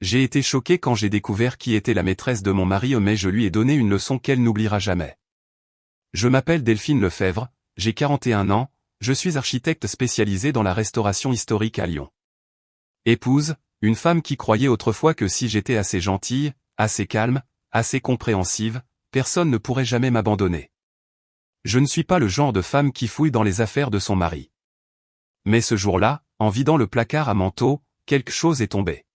J'ai été choqué quand j'ai découvert qui était la maîtresse de mon mari, mais je lui ai donné une leçon qu'elle n'oubliera jamais. Je m'appelle Delphine Lefebvre, j'ai 41 ans, je suis architecte spécialisé dans la restauration historique à Lyon. Épouse, une femme qui croyait autrefois que si j'étais assez gentille, assez calme, assez compréhensive, personne ne pourrait jamais m'abandonner. Je ne suis pas le genre de femme qui fouille dans les affaires de son mari. Mais ce jour-là, en vidant le placard à manteaux, quelque chose est tombé.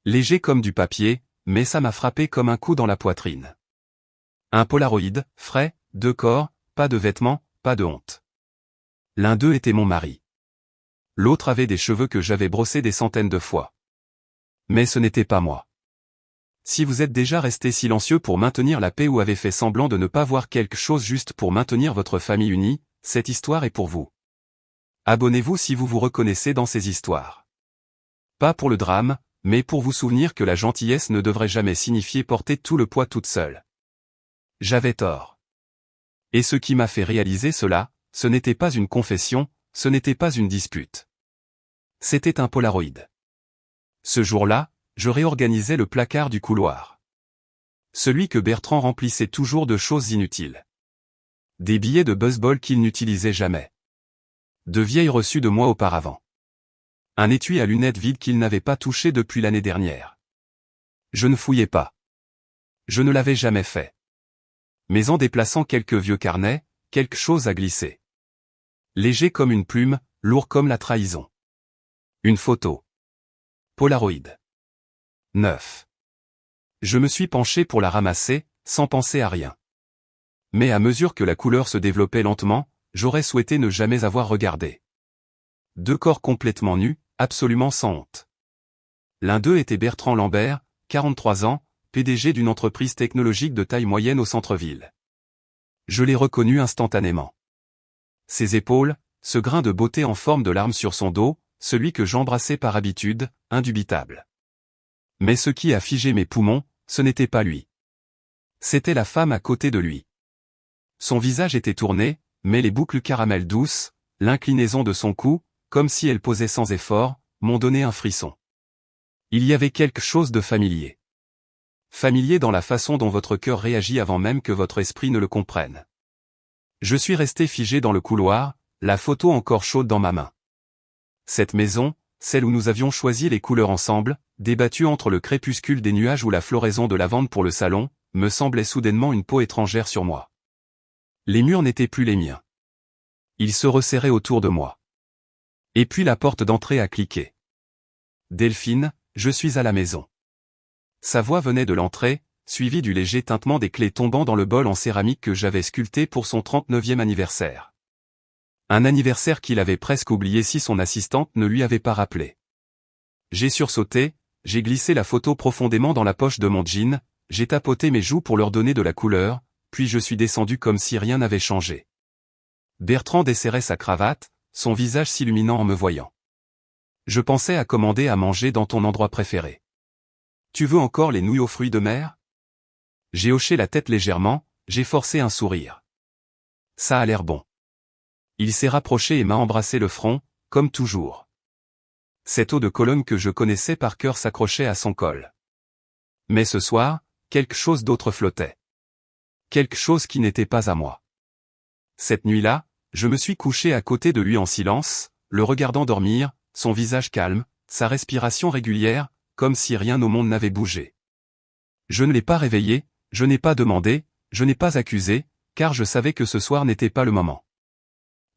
Léger comme du papier, mais ça m'a frappé comme un coup dans la poitrine. Un Polaroid, frais, 2 corps, pas de vêtements, pas de honte. L'un d'eux était mon mari. L'autre avait des cheveux que j'avais brossés des centaines de fois. Mais ce n'était pas moi. Si vous êtes déjà resté silencieux pour maintenir la paix ou avez fait semblant de ne pas voir quelque chose juste pour maintenir votre famille unie, cette histoire est pour vous. Abonnez-vous si vous vous reconnaissez dans ces histoires. Pas pour le drame, mais pour vous souvenir que la gentillesse ne devrait jamais signifier porter tout le poids toute seule. J'avais tort. Et ce qui m'a fait réaliser cela, ce n'était pas une confession, ce n'était pas une dispute. C'était un Polaroid. Ce jour-là, je réorganisais le placard du couloir. Celui que Bertrand remplissait toujours de choses inutiles. Des billets de baseball qu'il n'utilisait jamais. De vieilles reçues de moi auparavant. Un étui à lunettes vide qu'il n'avait pas touché depuis l'année dernière. Je ne fouillais pas. Je ne l'avais jamais fait. Mais en déplaçant quelques vieux carnets, quelque chose a glissé. Léger comme une plume, lourd comme la trahison. Une photo. Polaroid. 9. Je me suis penché pour la ramasser, sans penser à rien. Mais à mesure que la couleur se développait lentement, j'aurais souhaité ne jamais avoir regardé. 2 corps complètement nus, absolument sans honte. L'un d'eux était Bertrand Lambert, 43 ans, PDG d'une entreprise technologique de taille moyenne au centre-ville. Je l'ai reconnu instantanément. Ses épaules, ce grain de beauté en forme de larme sur son dos, celui que j'embrassais par habitude, indubitable. Mais ce qui a figé mes poumons, ce n'était pas lui. C'était la femme à côté de lui. Son visage était tourné, mais les boucles caramel douces, l'inclinaison de son cou, comme si elle posait sans effort, m'ont donné un frisson. Il y avait quelque chose de familier. Familier dans la façon dont votre cœur réagit avant même que votre esprit ne le comprenne. Je suis resté figé dans le couloir, la photo encore chaude dans ma main. Cette maison, celle où nous avions choisi les couleurs ensemble, débattue entre le crépuscule des nuages ou la floraison de lavande pour le salon, me semblait soudainement une peau étrangère sur moi. Les murs n'étaient plus les miens. Ils se resserraient autour de moi. Et puis la porte d'entrée a cliqué. Delphine, je suis à la maison. Sa voix venait de l'entrée, suivie du léger tintement des clés tombant dans le bol en céramique que j'avais sculpté pour son 39e anniversaire. Un anniversaire qu'il avait presque oublié si son assistante ne lui avait pas rappelé. J'ai sursauté, j'ai glissé la photo profondément dans la poche de mon jean, j'ai tapoté mes joues pour leur donner de la couleur, puis je suis descendu comme si rien n'avait changé. Bertrand desserrait sa cravate, son visage s'illuminant en me voyant. Je pensais à commander à manger dans ton endroit préféré. Tu veux encore les nouilles aux fruits de mer? J'ai hoché la tête légèrement, j'ai forcé un sourire. Ça a l'air bon. Il s'est rapproché et m'a embrassé le front, comme toujours. Cette eau de Cologne que je connaissais par cœur s'accrochait à son col. Mais ce soir, quelque chose d'autre flottait. Quelque chose qui n'était pas à moi. Cette nuit-là, je me suis couché à côté de lui en silence, le regardant dormir, son visage calme, sa respiration régulière, comme si rien au monde n'avait bougé. Je ne l'ai pas réveillé, je n'ai pas demandé, je n'ai pas accusé, car je savais que ce soir n'était pas le moment.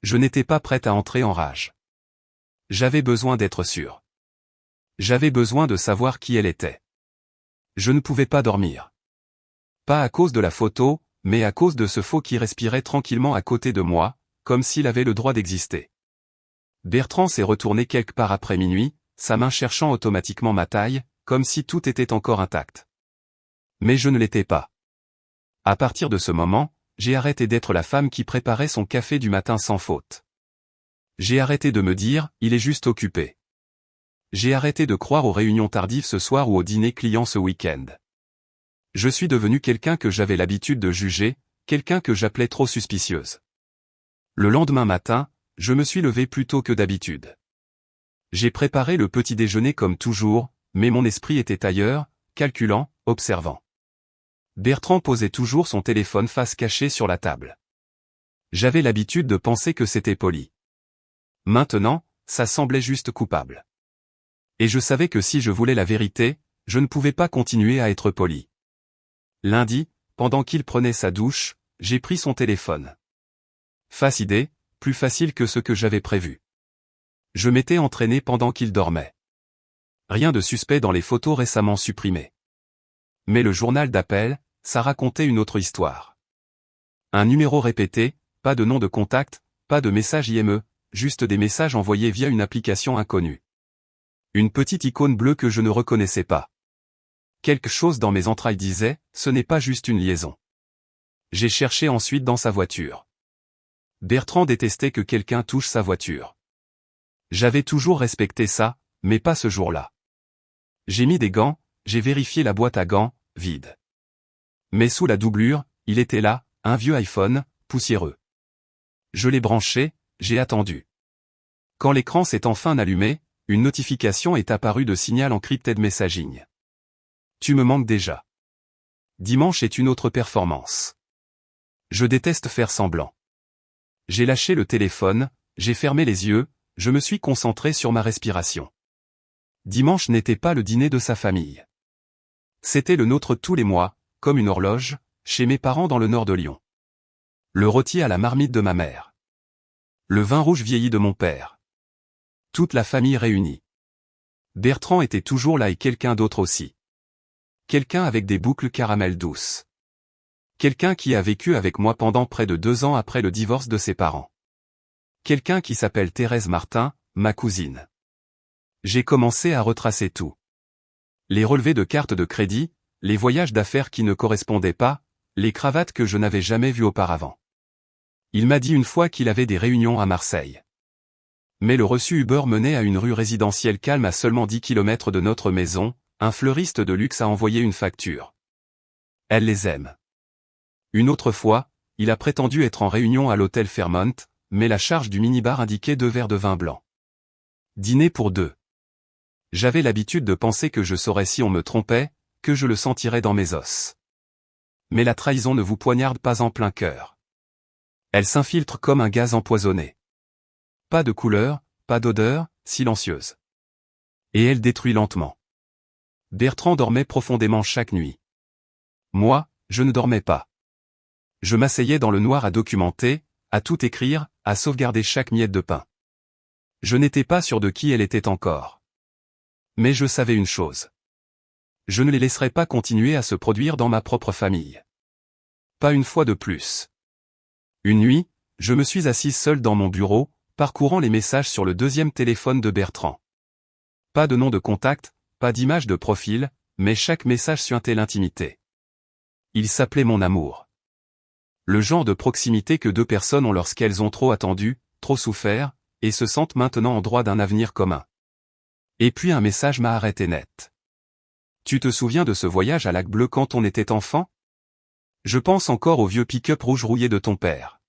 Je n'étais pas prête à entrer en rage. J'avais besoin d'être sûr. J'avais besoin de savoir qui elle était. Je ne pouvais pas dormir. Pas à cause de la photo, mais à cause de ce faux qui respirait tranquillement à côté de moi, comme s'il avait le droit d'exister. Bertrand s'est retourné quelque part après minuit, sa main cherchant automatiquement ma taille, comme si tout était encore intact. Mais je ne l'étais pas. À partir de ce moment, j'ai arrêté d'être la femme qui préparait son café du matin sans faute. J'ai arrêté de me dire, il est juste occupé. J'ai arrêté de croire aux réunions tardives ce soir ou au dîner client ce week-end. Je suis devenu quelqu'un que j'avais l'habitude de juger, quelqu'un que j'appelais trop suspicieuse. Le lendemain matin, je me suis levé plus tôt que d'habitude. J'ai préparé le petit déjeuner comme toujours, mais mon esprit était ailleurs, calculant, observant. Bertrand posait toujours son téléphone face cachée sur la table. J'avais l'habitude de penser que c'était poli. Maintenant, ça semblait juste coupable. Et je savais que si je voulais la vérité, je ne pouvais pas continuer à être poli. Lundi, pendant qu'il prenait sa douche, j'ai pris son téléphone. Face idée, plus facile que ce que j'avais prévu. Je m'étais entraîné pendant qu'il dormait. Rien de suspect dans les photos récemment supprimées. Mais le journal d'appel, ça racontait une autre histoire. Un numéro répété, pas de nom de contact, pas de message IME, juste des messages envoyés via une application inconnue. Une petite icône bleue que je ne reconnaissais pas. Quelque chose dans mes entrailles disait, ce n'est pas juste une liaison. J'ai cherché ensuite dans sa voiture. Bertrand détestait que quelqu'un touche sa voiture. J'avais toujours respecté ça, mais pas ce jour-là. J'ai mis des gants, j'ai vérifié la boîte à gants, vide. Mais sous la doublure, il était là, un vieux iPhone, poussiéreux. Je l'ai branché, j'ai attendu. Quand l'écran s'est enfin allumé, une notification est apparue de signal encrypted messaging. Tu me manques déjà. Dimanche est une autre performance. Je déteste faire semblant. J'ai lâché le téléphone, j'ai fermé les yeux, je me suis concentré sur ma respiration. Dimanche n'était pas le dîner de sa famille. C'était le nôtre tous les mois, comme une horloge, chez mes parents dans le nord de Lyon. Le rôti à la marmite de ma mère. Le vin rouge vieilli de mon père. Toute la famille réunie. Bertrand était toujours là et quelqu'un d'autre aussi. Quelqu'un avec des boucles caramel douces. Quelqu'un qui a vécu avec moi pendant près de 2 ans après le divorce de ses parents. Quelqu'un qui s'appelle Thérèse Martin, ma cousine. J'ai commencé à retracer tout. Les relevés de cartes de crédit, les voyages d'affaires qui ne correspondaient pas, les cravates que je n'avais jamais vues auparavant. Il m'a dit une fois qu'il avait des réunions à Marseille. Mais le reçu Uber menait à une rue résidentielle calme à seulement 10 km de notre maison, un fleuriste de luxe a envoyé une facture. Elle les aime. Une autre fois, il a prétendu être en réunion à l'hôtel Fairmont, mais la charge du minibar indiquait 2 verres de vin blanc. Dîner pour 2. J'avais l'habitude de penser que je saurais si on me trompait, que je le sentirais dans mes os. Mais la trahison ne vous poignarde pas en plein cœur. Elle s'infiltre comme un gaz empoisonné. Pas de couleur, pas d'odeur, silencieuse. Et elle détruit lentement. Bertrand dormait profondément chaque nuit. Moi, je ne dormais pas. Je m'asseyais dans le noir à documenter, à tout écrire, à sauvegarder chaque miette de pain. Je n'étais pas sûr de qui elle était encore. Mais je savais une chose. Je ne les laisserai pas continuer à se produire dans ma propre famille. Pas une fois de plus. Une nuit, je me suis assis seul dans mon bureau, parcourant les messages sur le 2e téléphone de Bertrand. Pas de nom de contact, pas d'image de profil, mais chaque message suintait l'intimité. Il s'appelait mon amour. Le genre de proximité que 2 personnes ont lorsqu'elles ont trop attendu, trop souffert, et se sentent maintenant en droit d'un avenir commun. Et puis un message m'a arrêté net. Tu te souviens de ce voyage à Lac Bleu quand on était enfant? Je pense encore au vieux pick-up rouge rouillé de ton père.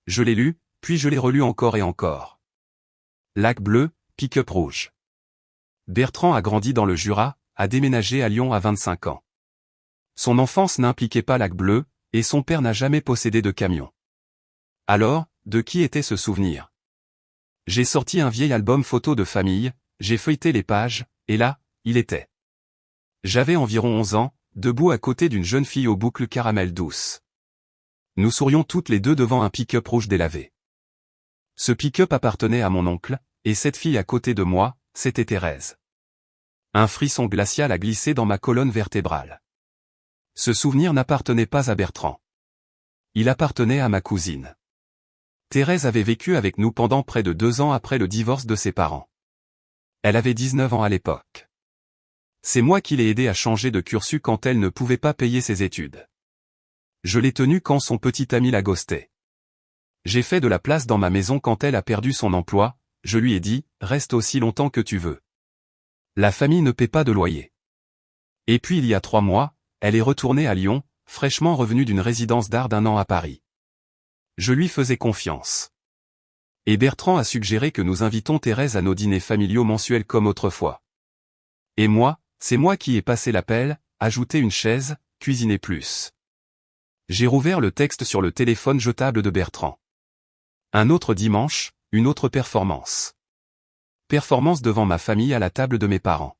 Je l'ai lu, puis je l'ai relu encore et encore. Lac Bleu, pick-up rouge. Bertrand a grandi dans le Jura, a déménagé à Lyon à 25 ans. Son enfance n'impliquait pas Lac Bleu, et son père n'a jamais possédé de camion. Alors, de qui était ce souvenir? J'ai sorti un vieil album photo de famille, j'ai feuilleté les pages, et là, il était. J'avais environ 11 ans, debout à côté d'une jeune fille aux boucles caramel douces. Nous sourions toutes les deux devant un pick-up rouge délavé. Ce pick-up appartenait à mon oncle, et cette fille à côté de moi, c'était Thérèse. Un frisson glacial a glissé dans ma colonne vertébrale. Ce souvenir n'appartenait pas à Bertrand. Il appartenait à ma cousine. Thérèse avait vécu avec nous pendant près de 2 ans après le divorce de ses parents. Elle avait 19 ans à l'époque. C'est moi qui l'ai aidée à changer de cursus quand elle ne pouvait pas payer ses études. Je l'ai tenue quand son petit ami l'a ghosté. J'ai fait de la place dans ma maison quand elle a perdu son emploi, je lui ai dit, reste aussi longtemps que tu veux. La famille ne paie pas de loyer. Et puis il y a 3 mois, elle est retournée à Lyon, fraîchement revenue d'une résidence d'art d'1 an à Paris. Je lui faisais confiance. Et Bertrand a suggéré que nous invitons Thérèse à nos dîners familiaux mensuels comme autrefois. Et moi, c'est moi qui ai passé l'appel, ajouté une chaise, cuisiné plus. J'ai rouvert le texte sur le téléphone jetable de Bertrand. Un autre dimanche, une autre performance. Performance devant ma famille à la table de mes parents.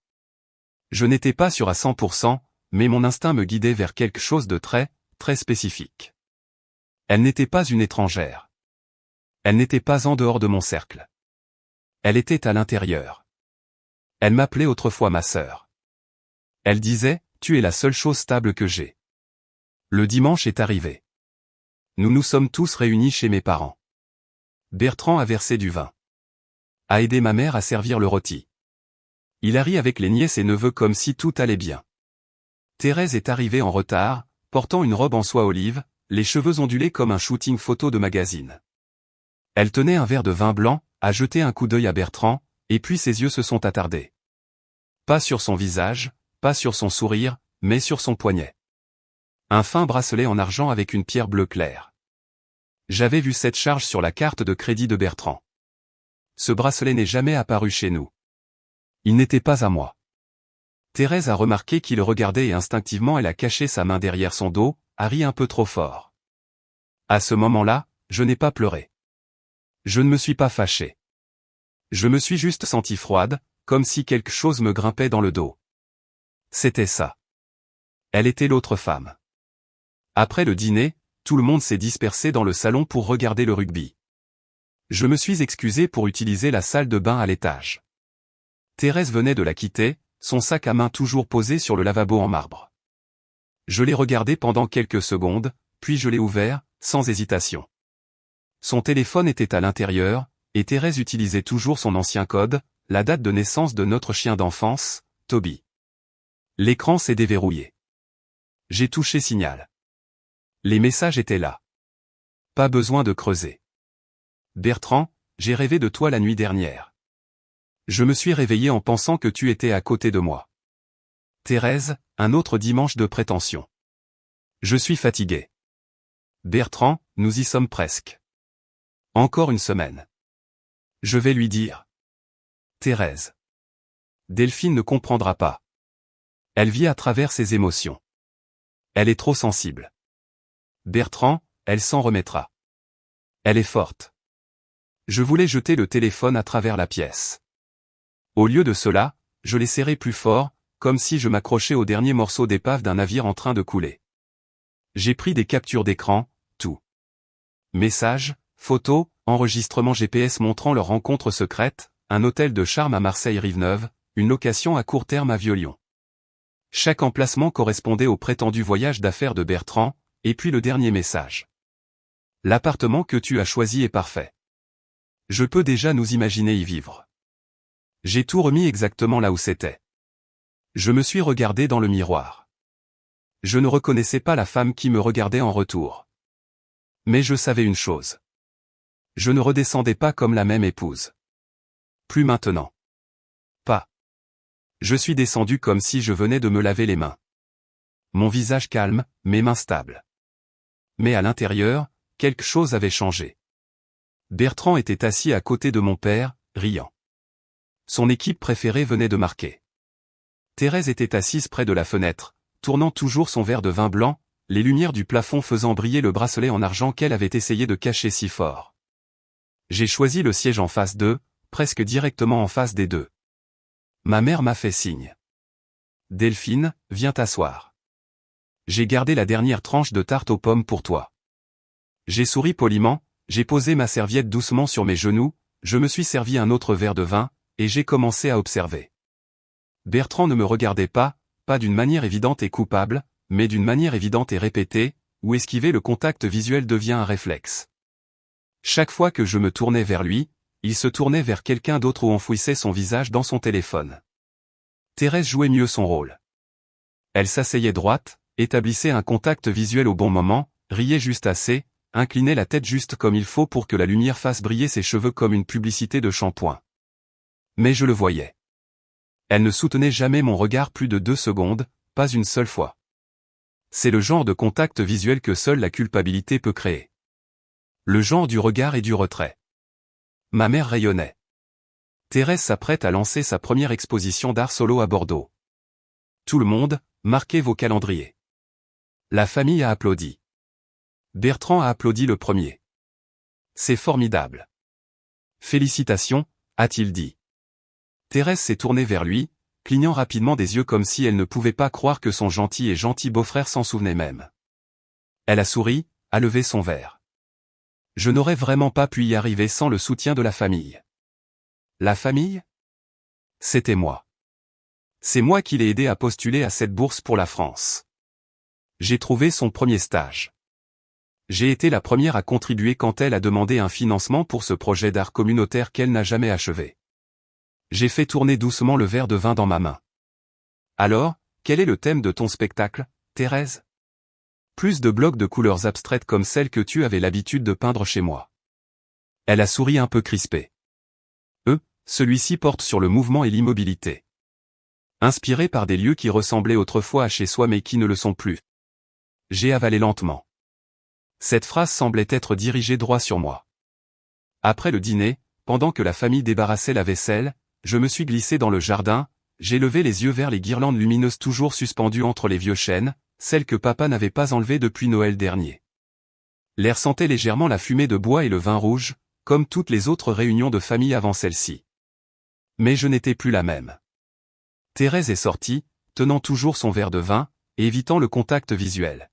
Je n'étais pas sûr à 100%, mais mon instinct me guidait vers quelque chose de très, très spécifique. Elle n'était pas une étrangère. Elle n'était pas en dehors de mon cercle. Elle était à l'intérieur. Elle m'appelait autrefois ma sœur. Elle disait, tu es la seule chose stable que j'ai. Le dimanche est arrivé. Nous nous sommes tous réunis chez mes parents. Bertrand a versé du vin. A aidé ma mère à servir le rôti. Il a ri avec les nièces et neveux comme si tout allait bien. Thérèse est arrivée en retard, portant une robe en soie olive, les cheveux ondulés comme un shooting photo de magazine. Elle tenait un verre de vin blanc, a jeté un coup d'œil à Bertrand, et puis ses yeux se sont attardés. Pas sur son visage, pas sur son sourire, mais sur son poignet. Un fin bracelet en argent avec une pierre bleue claire. J'avais vu cette charge sur la carte de crédit de Bertrand. Ce bracelet n'est jamais apparu chez nous. Il n'était pas à moi. Thérèse a remarqué qu'il regardait et instinctivement elle a caché sa main derrière son dos, a ri un peu trop fort. À ce moment-là, je n'ai pas pleuré. Je ne me suis pas fâché. Je me suis juste senti froide, comme si quelque chose me grimpait dans le dos. C'était ça. Elle était l'autre femme. Après le dîner, tout le monde s'est dispersé dans le salon pour regarder le rugby. Je me suis excusé pour utiliser la salle de bain à l'étage. Thérèse venait de la quitter, son sac à main toujours posé sur le lavabo en marbre. Je l'ai regardé pendant quelques secondes, puis je l'ai ouvert, sans hésitation. Son téléphone était à l'intérieur, et Thérèse utilisait toujours son ancien code, la date de naissance de notre chien d'enfance, Toby. L'écran s'est déverrouillé. J'ai touché signal. Les messages étaient là. Pas besoin de creuser. Bertrand, j'ai rêvé de toi la nuit dernière. Je me suis réveillé en pensant que tu étais à côté de moi. Thérèse, un autre dimanche de prétention. Je suis fatigué. Bertrand, nous y sommes presque. Encore une semaine. Je vais lui dire. Thérèse. Delphine ne comprendra pas. Elle vit à travers ses émotions. Elle est trop sensible. Bertrand, elle s'en remettra. Elle est forte. Je voulais jeter le téléphone à travers la pièce. Au lieu de cela, je l'ai serré plus fort, comme si je m'accrochais au dernier morceau d'épave d'un navire en train de couler. J'ai pris des captures d'écran, tout. Messages, photos, enregistrements GPS montrant leur rencontre secrète, un hôtel de charme à Marseille-Rive-Neuve, une location à court terme à Vieux-Lyon. Chaque emplacement correspondait au prétendu voyage d'affaires de Bertrand, et puis le dernier message. L'appartement que tu as choisi est parfait. Je peux déjà nous imaginer y vivre. J'ai tout remis exactement là où c'était. Je me suis regardé dans le miroir. Je ne reconnaissais pas la femme qui me regardait en retour. Mais je savais une chose. Je ne redescendais pas comme la même épouse. Plus maintenant. Pas. Je suis descendu comme si je venais de me laver les mains. Mon visage calme, mes mains stables. Mais à l'intérieur, quelque chose avait changé. Bertrand était assis à côté de mon père, riant. Son équipe préférée venait de marquer. Thérèse était assise près de la fenêtre, tournant toujours son verre de vin blanc, les lumières du plafond faisant briller le bracelet en argent qu'elle avait essayé de cacher si fort. J'ai choisi le siège en face d'eux, presque directement en face des deux. Ma mère m'a fait signe. Delphine, viens t'asseoir. J'ai gardé la dernière tranche de tarte aux pommes pour toi. J'ai souri poliment, j'ai posé ma serviette doucement sur mes genoux, je me suis servi un autre verre de vin, et j'ai commencé à observer. Bertrand ne me regardait pas d'une manière évidente et coupable, mais d'une manière évidente et répétée, où esquiver le contact visuel devient un réflexe. Chaque fois que je me tournais vers lui, il se tournait vers quelqu'un d'autre ou enfouissait son visage dans son téléphone. Thérèse jouait mieux son rôle. Elle s'asseyait droite, établissait un contact visuel au bon moment, riait juste assez, inclinait la tête juste comme il faut pour que la lumière fasse briller ses cheveux comme une publicité de shampoing. Mais je le voyais. Elle ne soutenait jamais mon regard plus de 2 secondes, pas une seule fois. C'est le genre de contact visuel que seule la culpabilité peut créer. Le genre du regard et du retrait. Ma mère rayonnait. Thérèse s'apprête à lancer sa première exposition d'art solo à Bordeaux. Tout le monde, marquez vos calendriers. La famille a applaudi. Bertrand a applaudi le premier. C'est formidable. Félicitations, a-t-il dit. Thérèse s'est tournée vers lui, clignant rapidement des yeux comme si elle ne pouvait pas croire que son gentil beau-frère s'en souvenait même. Elle a souri, a levé son verre. Je n'aurais vraiment pas pu y arriver sans le soutien de la famille. La famille ? C'était moi. C'est moi qui l'ai aidé à postuler à cette bourse pour la France. J'ai trouvé son premier stage. J'ai été la première à contribuer quand elle a demandé un financement pour ce projet d'art communautaire qu'elle n'a jamais achevé. J'ai fait tourner doucement le verre de vin dans ma main. Alors, quel est le thème de ton spectacle, Thérèse ? Plus de blocs de couleurs abstraites comme celles que tu avais l'habitude de peindre chez moi. Elle a souri un peu crispée. Celui-ci porte sur le mouvement et l'immobilité. Inspiré par des lieux qui ressemblaient autrefois à chez soi mais qui ne le sont plus. J'ai avalé lentement. Cette phrase semblait être dirigée droit sur moi. Après le dîner, pendant que la famille débarrassait la vaisselle, je me suis glissé dans le jardin, j'ai levé les yeux vers les guirlandes lumineuses toujours suspendues entre les vieux chênes, celles que papa n'avait pas enlevées depuis Noël dernier. L'air sentait légèrement la fumée de bois et le vin rouge, comme toutes les autres réunions de famille avant celle-ci. Mais je n'étais plus la même. Thérèse est sortie, tenant toujours son verre de vin, et évitant le contact visuel.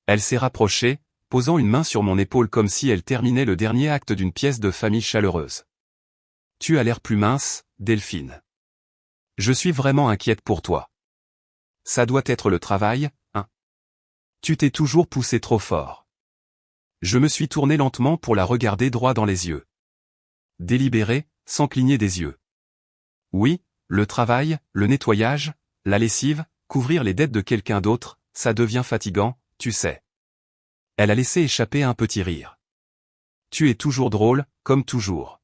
Elle s'est rapprochée, posant une main sur mon épaule comme si elle terminait le dernier acte d'une pièce de famille chaleureuse. Tu as l'air plus mince, Delphine. Je suis vraiment inquiète pour toi. Ça doit être le travail, hein ? Tu t'es toujours poussé trop fort. Je me suis tourné lentement pour la regarder droit dans les yeux. Délibéré, sans cligner des yeux. Oui, le travail, le nettoyage, la lessive, couvrir les dettes de quelqu'un d'autre, ça devient fatigant, tu sais. Elle a laissé échapper un petit rire. Tu es toujours drôle, comme toujours.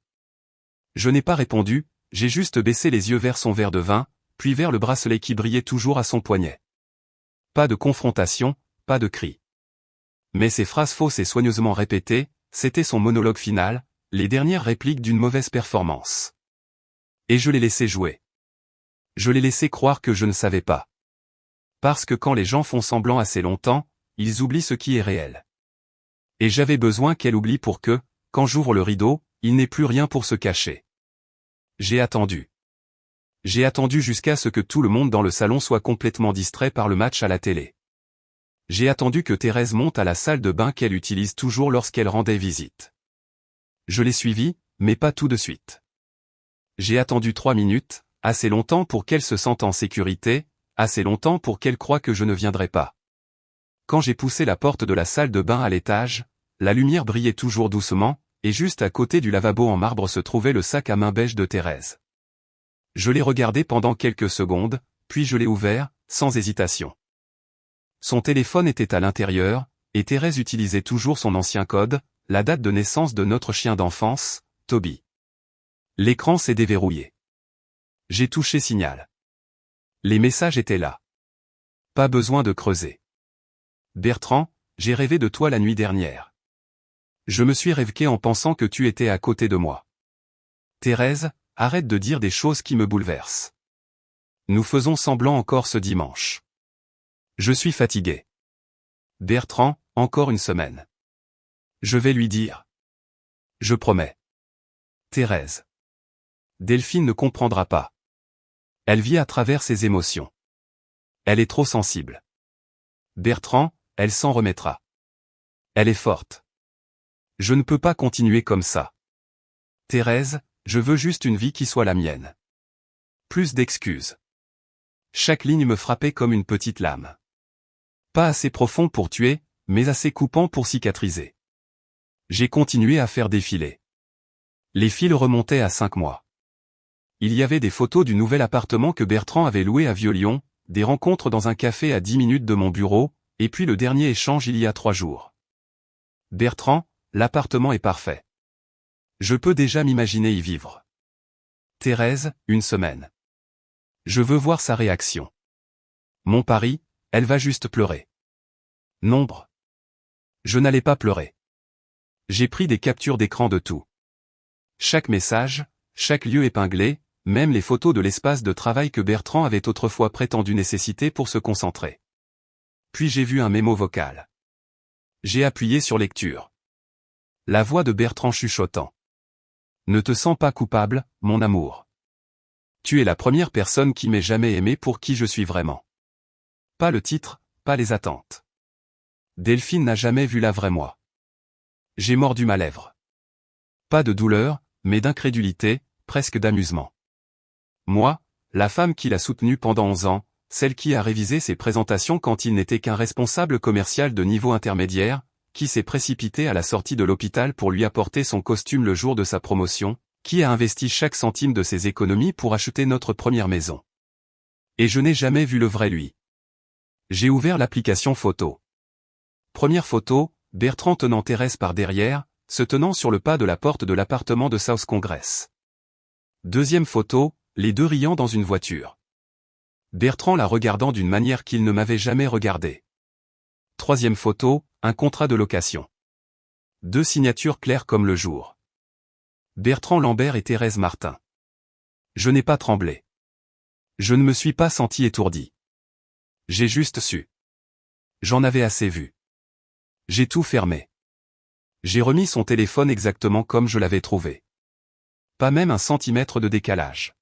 Je n'ai pas répondu, j'ai juste baissé les yeux vers son verre de vin, puis vers le bracelet qui brillait toujours à son poignet. Pas de confrontation, pas de cri. Mais ces phrases fausses et soigneusement répétées, c'était son monologue final, les dernières répliques d'une mauvaise performance. Et je l'ai laissé jouer. Je l'ai laissé croire que je ne savais pas. Parce que quand les gens font semblant assez longtemps, ils oublient ce qui est réel. Et j'avais besoin qu'elle oublie pour que, quand j'ouvre le rideau, il n'ait plus rien pour se cacher. J'ai attendu. J'ai attendu jusqu'à ce que tout le monde dans le salon soit complètement distrait par le match à la télé. J'ai attendu que Thérèse monte à la salle de bain qu'elle utilise toujours lorsqu'elle rendait visite. Je l'ai suivie, mais pas tout de suite. J'ai attendu 3 minutes, assez longtemps pour qu'elle se sente en sécurité, assez longtemps pour qu'elle croie que je ne viendrai pas. Quand j'ai poussé la porte de la salle de bain à l'étage, la lumière brillait toujours doucement, et juste à côté du lavabo en marbre se trouvait le sac à main beige de Thérèse. Je l'ai regardé pendant quelques secondes, puis je l'ai ouvert, sans hésitation. Son téléphone était à l'intérieur, et Thérèse utilisait toujours son ancien code, la date de naissance de notre chien d'enfance, Toby. L'écran s'est déverrouillé. J'ai touché signal. Les messages étaient là. Pas besoin de creuser. Bertrand, j'ai rêvé de toi la nuit dernière. Je me suis réveillé en pensant que tu étais à côté de moi. Thérèse, arrête de dire des choses qui me bouleversent. Nous faisons semblant encore ce dimanche. Je suis fatigué. Bertrand, encore une semaine. Je vais lui dire. Je promets. Thérèse. Delphine ne comprendra pas. Elle vit à travers ses émotions. Elle est trop sensible. Bertrand, elle s'en remettra. Elle est forte. Je ne peux pas continuer comme ça. Thérèse, je veux juste une vie qui soit la mienne. Plus d'excuses. Chaque ligne me frappait comme une petite lame. Pas assez profond pour tuer, mais assez coupant pour cicatriser. J'ai continué à faire défiler. Les fils remontaient à 5 mois. Il y avait des photos du nouvel appartement que Bertrand avait loué à Vieux-Lyon, des rencontres dans un café à 10 minutes de mon bureau, et puis le dernier échange il y a 3 jours. Bertrand, l'appartement est parfait. Je peux déjà m'imaginer y vivre. Thérèse, 1 semaine. Je veux voir sa réaction. Mon pari, elle va juste pleurer. Nombre. Je n'allais pas pleurer. J'ai pris des captures d'écran de tout. Chaque message, Chaque lieu épinglé, même les photos de l'espace de travail que Bertrand avait autrefois prétendu nécessiter pour se concentrer. Puis j'ai vu un mémo vocal. J'ai appuyé sur lecture. La voix de Bertrand chuchotant. Ne te sens pas coupable, mon amour. Tu es la première personne qui m'ait jamais aimé pour qui je suis vraiment. Pas le titre, pas les attentes. Delphine n'a jamais vu la vraie moi. J'ai mordu ma lèvre. Pas de douleur, mais d'incrédulité, presque d'amusement. Moi, la femme qui l'a soutenu pendant 11 ans, celle qui a révisé ses présentations quand il n'était qu'un responsable commercial de niveau intermédiaire, qui s'est précipité à la sortie de l'hôpital pour lui apporter son costume le jour de sa promotion, qui a investi chaque centime de ses économies pour acheter notre première maison. Et je n'ai jamais vu le vrai lui. J'ai ouvert l'application photo. Première photo, Bertrand tenant Thérèse par derrière, se tenant sur le pas de la porte de l'appartement de South Congress. Deuxième photo, les deux riant dans une voiture. Bertrand la regardant d'une manière qu'il ne m'avait jamais regardée. Troisième photo, un contrat de location. Deux signatures claires comme le jour. Bertrand Lambert et Thérèse Martin. Je n'ai pas tremblé. Je ne me suis pas senti étourdi. J'ai juste su. J'en avais assez vu. J'ai tout fermé. J'ai remis son téléphone exactement comme je l'avais trouvé. Pas même un centimètre de décalage.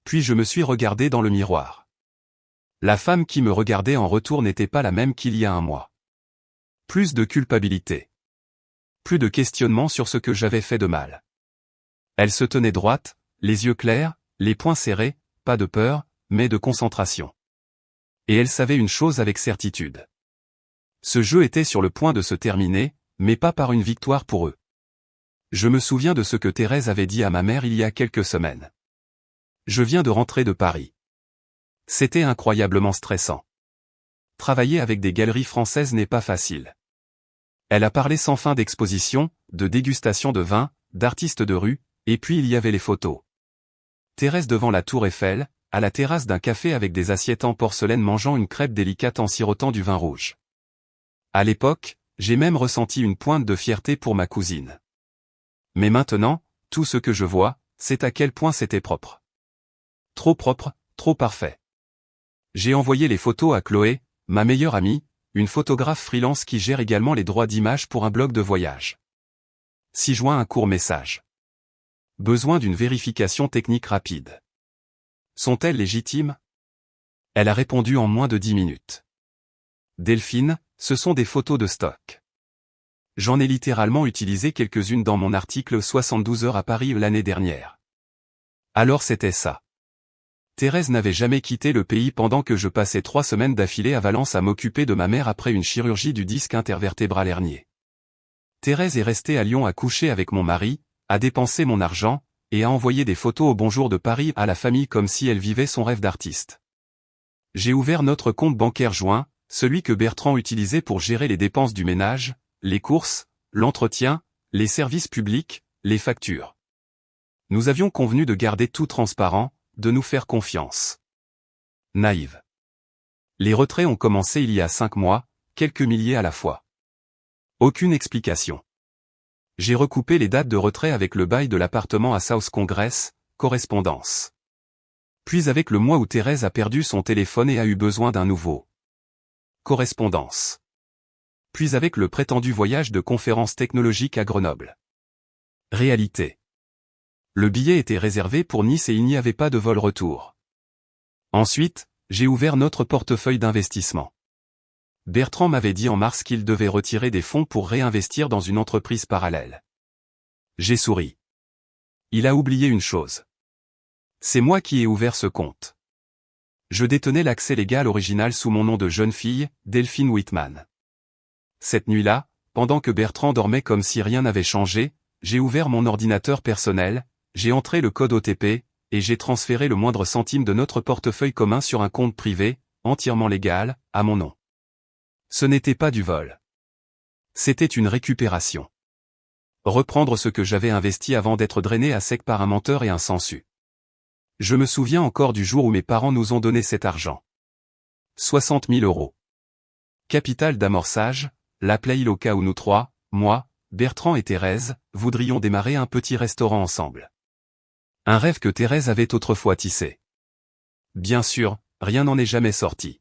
Puis je me suis regardé dans le miroir. La femme qui me regardait en retour n'était pas la même qu'il y a un mois. Plus de culpabilité. Plus de questionnement sur ce que j'avais fait de mal. Elle se tenait droite, les yeux clairs, les poings serrés, pas de peur, mais de concentration. Et elle savait une chose avec certitude. Ce jeu était sur le point de se terminer, mais pas par une victoire pour eux. Je me souviens de ce que Thérèse avait dit à ma mère il y a quelques semaines. Je viens de rentrer de Paris. C'était incroyablement stressant. Travailler avec des galeries françaises n'est pas facile. Elle a parlé sans fin d'expositions, de dégustation de vin, d'artistes de rue, et puis il y avait les photos. Thérèse devant la tour Eiffel, à la terrasse d'un café avec des assiettes en porcelaine mangeant une crêpe délicate en sirotant du vin rouge. À l'époque, j'ai même ressenti une pointe de fierté pour ma cousine. Mais maintenant, tout ce que je vois, c'est à quel point c'était propre. Trop propre, trop parfait. J'ai envoyé les photos à Chloé, ma meilleure amie, une photographe freelance qui gère également les droits d'image pour un blog de voyage. 6 juin un court message. Besoin d'une vérification technique rapide. Sont-elles légitimes? Elle a répondu en moins de 10 minutes. Delphine, ce sont des photos de stock. J'en ai littéralement utilisé quelques-unes dans mon article 72 heures à Paris l'année dernière. Alors c'était ça. Thérèse n'avait jamais quitté le pays pendant que je passais 3 semaines d'affilée à Valence à m'occuper de ma mère après une chirurgie du disque intervertébral hernié. Thérèse est restée à Lyon à coucher avec mon mari, à dépenser mon argent, et à envoyer des photos au Bonjour de Paris à la famille comme si elle vivait son rêve d'artiste. J'ai ouvert notre compte bancaire joint, celui que Bertrand utilisait pour gérer les dépenses du ménage, les courses, l'entretien, les services publics, les factures. Nous avions convenu de garder tout transparent, de nous faire confiance. Naïve. Les retraits ont commencé il y a 5 mois, quelques milliers à la fois. Aucune explication. J'ai recoupé les dates de retrait avec le bail de l'appartement à South Congress, correspondance. Puis avec le mois où Thérèse a perdu son téléphone et a eu besoin d'un nouveau. Correspondance. Puis avec le prétendu voyage de conférence technologique à Grenoble. Réalité. Le billet était réservé pour Nice et il n'y avait pas de vol retour. Ensuite, j'ai ouvert notre portefeuille d'investissement. Bertrand m'avait dit en mars qu'il devait retirer des fonds pour réinvestir dans une entreprise parallèle. J'ai souri. Il a oublié une chose. C'est moi qui ai ouvert ce compte. Je détenais l'accès légal original sous mon nom de jeune fille, Delphine Whitman. Cette nuit-là, pendant que Bertrand dormait comme si rien n'avait changé, j'ai ouvert mon ordinateur personnel, j'ai entré le code OTP, et j'ai transféré le moindre centime de notre portefeuille commun sur un compte privé, entièrement légal, à mon nom. Ce n'était pas du vol. C'était une récupération. Reprendre ce que j'avais investi avant d'être drainé à sec par un menteur et un sansu. Je me souviens encore du jour où mes parents nous ont donné cet argent. 60 000 €. Capital d'amorçage, la play au cas où nous trois, moi, Bertrand et Thérèse, voudrions démarrer un petit restaurant ensemble. Un rêve que Thérèse avait autrefois tissé. Bien sûr, rien n'en est jamais sorti.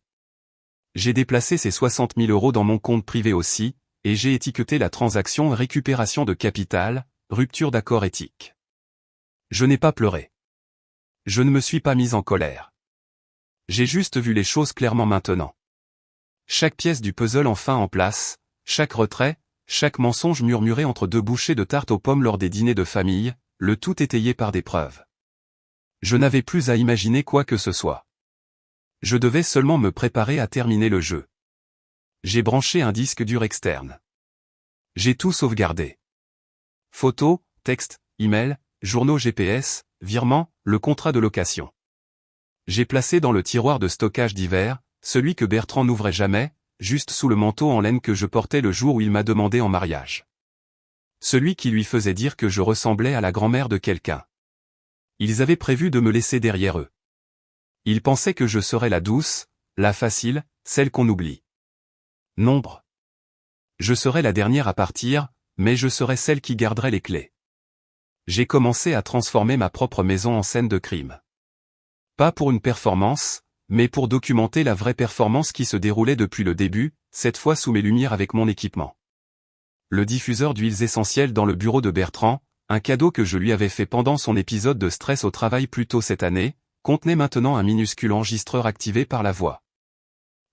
J'ai déplacé ces 60 000 € dans mon compte privé aussi, et j'ai étiqueté la transaction récupération de capital, rupture d'accord éthique. Je n'ai pas pleuré. Je ne me suis pas mis en colère. J'ai juste vu les choses clairement maintenant. Chaque pièce du puzzle enfin en place, chaque retrait, chaque mensonge murmuré entre deux bouchées de tarte aux pommes lors des dîners de famille, le tout étayé par des preuves. Je n'avais plus à imaginer quoi que ce soit. Je devais seulement me préparer à terminer le jeu. J'ai branché un disque dur externe. J'ai tout sauvegardé. Photos, textes, emails, journaux GPS, virements, le contrat de location. J'ai placé dans le tiroir de stockage d'hiver, celui que Bertrand n'ouvrait jamais, juste sous le manteau en laine que je portais le jour où il m'a demandé en mariage. Celui qui lui faisait dire que je ressemblais à la grand-mère de quelqu'un. Ils avaient prévu de me laisser derrière eux. Ils pensaient que je serais la douce, la facile, celle qu'on oublie. Nombre. Je serais la dernière à partir, mais je serais celle qui garderait les clés. J'ai commencé à transformer ma propre maison en scène de crime. Pas pour une performance, mais pour documenter la vraie performance qui se déroulait depuis le début, cette fois sous mes lumières avec mon équipement. Le diffuseur d'huiles essentielles dans le bureau de Bertrand, un cadeau que je lui avais fait pendant son épisode de stress au travail plus tôt cette année, contenait maintenant un minuscule enregistreur activé par la voix.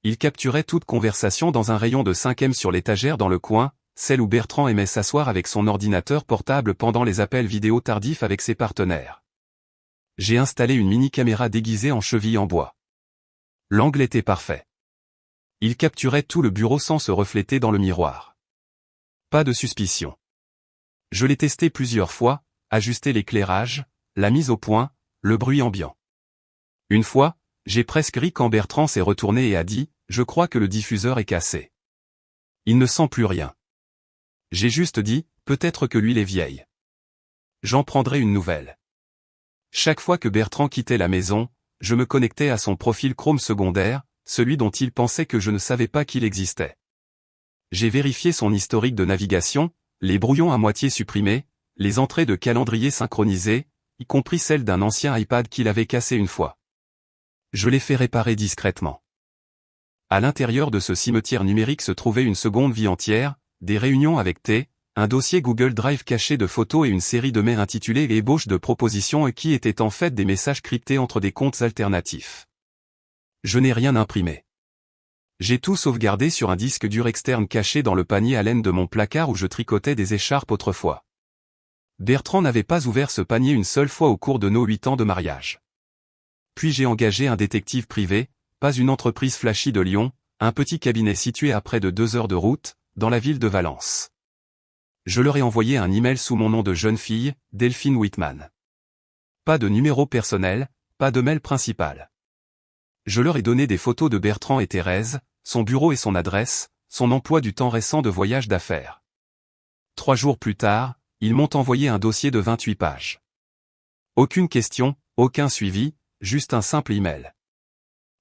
Il capturait toute conversation dans un rayon de 5e sur l'étagère dans le coin, celle où Bertrand aimait s'asseoir avec son ordinateur portable pendant les appels vidéo tardifs avec ses partenaires. J'ai installé une mini-caméra déguisée en cheville en bois. L'angle était parfait. Il capturait tout le bureau sans se refléter dans le miroir. Pas de suspicion. Je l'ai testé plusieurs fois, ajusté l'éclairage, la mise au point, le bruit ambiant. Une fois, j'ai presque ri quand Bertrand s'est retourné et a dit « Je crois que le diffuseur est cassé. Il ne sent plus rien. » J'ai juste dit « Peut-être que l'huile est vieille. J'en prendrai une nouvelle. » Chaque fois que Bertrand quittait la maison, je me connectais à son profil Chrome secondaire, celui dont il pensait que je ne savais pas qu'il existait. J'ai vérifié son historique de navigation, les brouillons à moitié supprimés, les entrées de calendrier synchronisées, y compris celles d'un ancien iPad qu'il avait cassé une fois. Je l'ai fait réparer discrètement. À l'intérieur de ce cimetière numérique se trouvait une seconde vie entière, des réunions avec T, un dossier Google Drive caché de photos et une série de mails intitulés Ébauche de propositions et qui étaient en fait des messages cryptés entre des comptes alternatifs. Je n'ai rien imprimé. J'ai tout sauvegardé sur un disque dur externe caché dans le panier à laine de mon placard où je tricotais des écharpes autrefois. Bertrand n'avait pas ouvert ce panier une seule fois au cours de nos 8 ans de mariage. Puis j'ai engagé un détective privé, pas une entreprise flashy de Lyon, un petit cabinet situé à près de 2 heures de route, dans la ville de Valence. Je leur ai envoyé un email sous mon nom de jeune fille, Delphine Whitman. Pas de numéro personnel, pas de mail principal. Je leur ai donné des photos de Bertrand et Thérèse, son bureau et son adresse, son emploi du temps récent de voyage d'affaires. 3 jours plus tard, ils m'ont envoyé un dossier de 28 pages. Aucune question, aucun suivi, juste un simple email.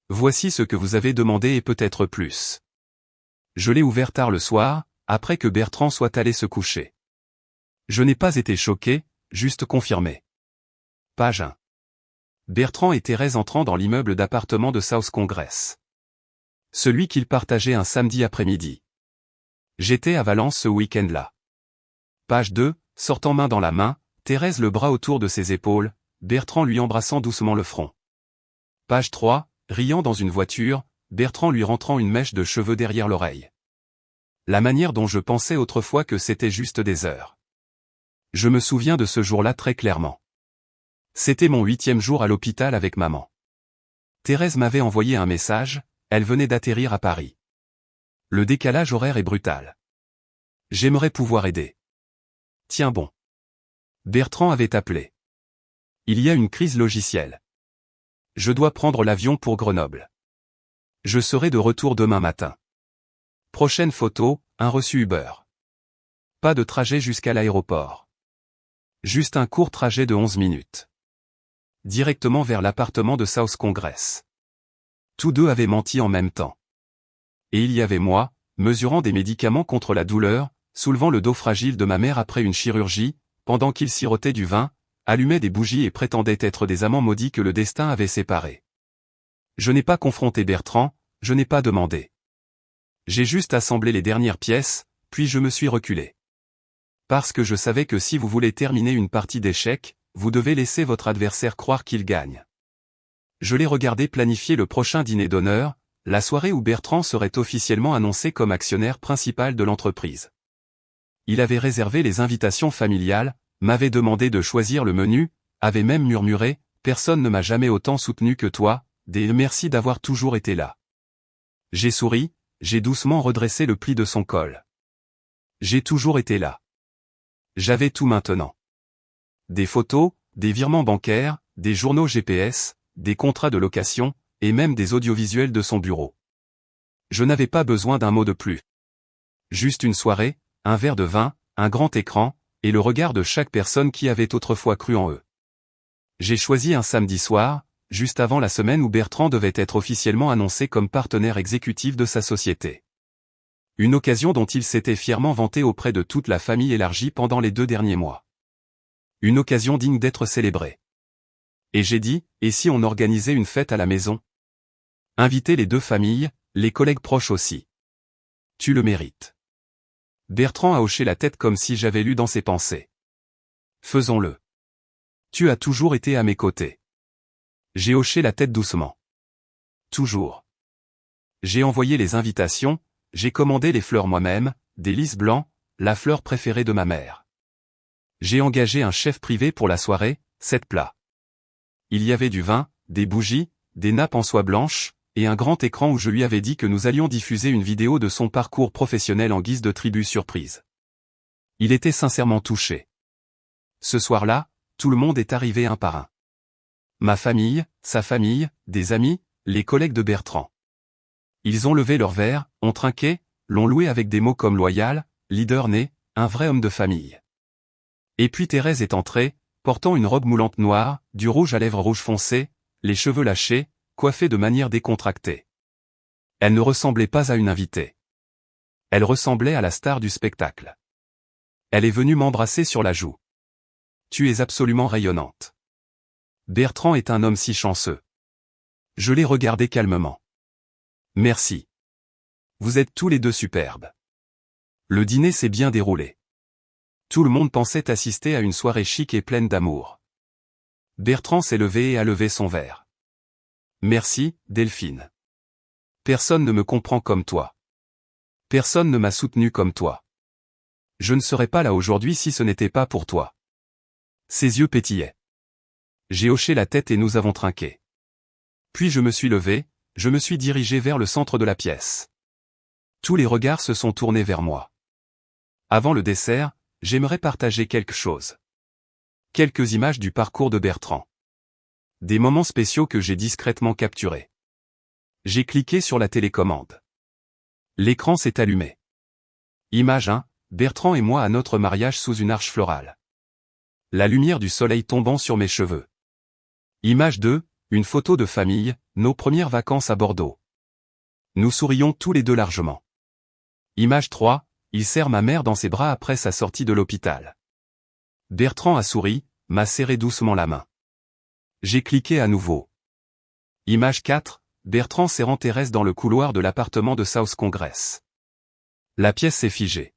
Voici ce que vous avez demandé et peut-être plus. Je l'ai ouvert tard le soir, après que Bertrand soit allé se coucher. Je n'ai pas été choqué, juste confirmé. Page 1. Bertrand et Thérèse entrant dans l'immeuble d'appartement de South Congress. Celui qu'ils partageaient un samedi après-midi. J'étais à Valence ce week-end-là. Page 2, sortant main dans la main, Thérèse le bras autour de ses épaules, Bertrand lui embrassant doucement le front. Page 3, riant dans une voiture, Bertrand lui rentrant une mèche de cheveux derrière l'oreille. La manière dont je pensais autrefois que c'était juste des heures. Je me souviens de ce jour-là très clairement. C'était mon 8e jour à l'hôpital avec maman. Thérèse m'avait envoyé un message, elle venait d'atterrir à Paris. Le décalage horaire est brutal. J'aimerais pouvoir aider. Tiens bon. Bertrand avait appelé. Il y a une crise logicielle. Je dois prendre l'avion pour Grenoble. Je serai de retour demain matin. Prochaine photo, un reçu Uber. Pas de trajet jusqu'à l'aéroport. Juste un court trajet de 11 minutes. Directement vers l'appartement de South Congress. Tous deux avaient menti en même temps. Et il y avait moi, mesurant des médicaments contre la douleur, soulevant le dos fragile de ma mère après une chirurgie, pendant qu'il sirotait du vin, allumaient des bougies et prétendaient être des amants maudits que le destin avait séparés. Je n'ai pas confronté Bertrand, je n'ai pas demandé. J'ai juste assemblé les dernières pièces, puis je me suis reculé. Parce que je savais que si vous voulez terminer une partie d'échecs, vous devez laisser votre adversaire croire qu'il gagne. Je l'ai regardé planifier le prochain dîner d'honneur, la soirée où Bertrand serait officiellement annoncé comme actionnaire principal de l'entreprise. Il avait réservé les invitations familiales, m'avait demandé de choisir le menu, avait même murmuré « Personne ne m'a jamais autant soutenu que toi, merci d'avoir toujours été là ». J'ai souri, j'ai doucement redressé le pli de son col. J'ai toujours été là. J'avais tout maintenant. Des photos, des virements bancaires, des journaux GPS, des contrats de location, et même des audiovisuels de son bureau. Je n'avais pas besoin d'un mot de plus. Juste une soirée, un verre de vin, un grand écran, et le regard de chaque personne qui avait autrefois cru en eux. J'ai choisi un samedi soir, juste avant la semaine où Bertrand devait être officiellement annoncé comme partenaire exécutif de sa société. Une occasion dont il s'était fièrement vanté auprès de toute la famille élargie pendant les 2 derniers mois. Une occasion digne d'être célébrée. Et j'ai dit, et si on organisait une fête à la maison? Inviter les 2 familles, les collègues proches aussi. Tu le mérites. Bertrand a hoché la tête comme si j'avais lu dans ses pensées. Faisons-le. Tu as toujours été à mes côtés. J'ai hoché la tête doucement. Toujours. J'ai envoyé les invitations, j'ai commandé les fleurs moi-même, des lys blancs, la fleur préférée de ma mère. J'ai engagé un chef privé pour la soirée, 7 plats. Il y avait du vin, des bougies, des nappes en soie blanche, et un grand écran où je lui avais dit que nous allions diffuser une vidéo de son parcours professionnel en guise de tribu surprise. Il était sincèrement touché. Ce soir-là, tout le monde est arrivé un par un. Ma famille, sa famille, des amis, les collègues de Bertrand. Ils ont levé leur verre, ont trinqué, l'ont loué avec des mots comme loyal, leader né, un vrai homme de famille. Et puis Thérèse est entrée, portant une robe moulante noire, du rouge à lèvres rouge foncé, les cheveux lâchés, coiffée de manière décontractée. Elle ne ressemblait pas à une invitée. Elle ressemblait à la star du spectacle. Elle est venue m'embrasser sur la joue. Tu es absolument rayonnante. Bertrand est un homme si chanceux. Je l'ai regardé calmement. Merci. Vous êtes tous les 2 superbes. Le dîner s'est bien déroulé. Tout le monde pensait assister à une soirée chic et pleine d'amour. Bertrand s'est levé et a levé son verre. Merci, Delphine. Personne ne me comprend comme toi. Personne ne m'a soutenu comme toi. Je ne serais pas là aujourd'hui si ce n'était pas pour toi. Ses yeux pétillaient. J'ai hoché la tête et nous avons trinqué. Puis je me suis levé, je me suis dirigé vers le centre de la pièce. Tous les regards se sont tournés vers moi. Avant le dessert, j'aimerais partager quelque chose. Quelques images du parcours de Bertrand. Des moments spéciaux que j'ai discrètement capturés. J'ai cliqué sur la télécommande. L'écran s'est allumé. Image 1, Bertrand et moi à notre mariage sous une arche florale. La lumière du soleil tombant sur mes cheveux. Image 2, une photo de famille, nos premières vacances à Bordeaux. Nous sourions tous les 2 largement. Image 3, il serre ma mère dans ses bras après sa sortie de l'hôpital. Bertrand a souri, m'a serré doucement la main. J'ai cliqué à nouveau. Image 4, Bertrand serrant Thérèse dans le couloir de l'appartement de South Congress. La pièce s'est figée.